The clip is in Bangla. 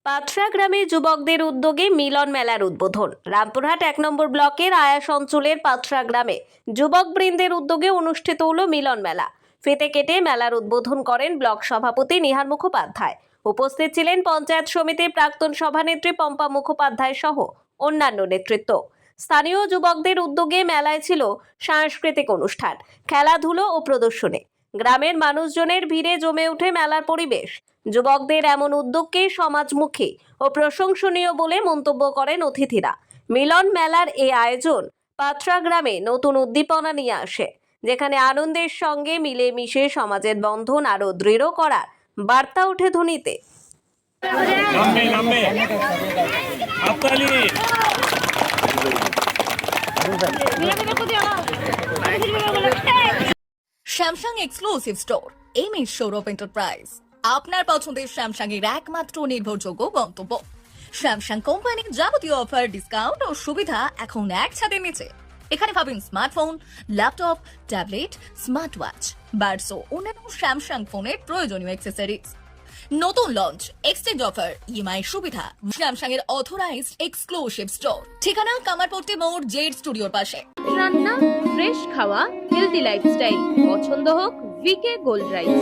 পাথরা গ্রামে যুবকদের উদ্যোগে মিলন মেলার উদ্বোধন। রামপুরহাট 1 নম্বর ব্লকের আয়াস অঞ্চলের পাথরা গ্রামে যুবকবৃন্দের উদ্যোগে অনুষ্ঠিত হলো মিলন মেলা। ফিতে কেটে মেলার উদ্বোধন করেন ব্লক সভাপতি নিহার মুখোপাধ্যায়। উপস্থিত ছিলেন পঞ্চায়েত সমিতির প্রাক্তন সভানেত্রী পম্পা মুখোপাধ্যায় সহ অন্যান্য নেতৃত্ব। স্থানীয় যুবকদের উদ্যোগে মেলায় ছিল সাংস্কৃতিক অনুষ্ঠান, খেলাধুলো ও প্রদর্শনী। গ্রামের মানুষজনের ভিড়ে জমে ওঠে মেলার পরিবেশ। যুবকদের এমন উদ্যোগকে সমাজমুখী ও প্রশংসনীয় বলে মন্তব্য করেন অতিথিরা। মিলন মেলার এই আয়োজন পাথরা গ্রামে নতুন উদ্দীপনা নিয়ে আসে, যেখানে আনন্দের সঙ্গে মিলেমিশে সমাজের বন্ধন আরো দৃঢ় করার বার্তা ওঠে ধ্বনিতে। Samsung exclusive store MS Sourav enterprise আপনার পছন্দের স্যামসাং এর একমাত্র নির্ভরযোগ্য গন্তব্য। স্যামসাং কোম্পানির যাবতীয় অফার, ডিসকাউন্ট ও সুবিধা এখন এক ছাদের নিচে। এখানে পাবেন smartphone, laptop, tablet, smart watch, buds ও অন্যান্য স্যামসাং ফোনের প্রয়োজনীয় অ্যাক্সেসরিজ। নতুন লঞ্চ, এক্সচেঞ্জ অফার, ইএমআই সুবিধা। স্যামসাং এর অথরাইজড এক্সক্লুসিভ স্টোর, ঠিকানা কামারপট্টি মোড়, জেড স্টুডিওর পাশে। রান্না, ফ্রেশ খাওয়া, হেলদি লাইফস্টাইল, পছন্দ হোক ভিকে গোল্ড রাইস।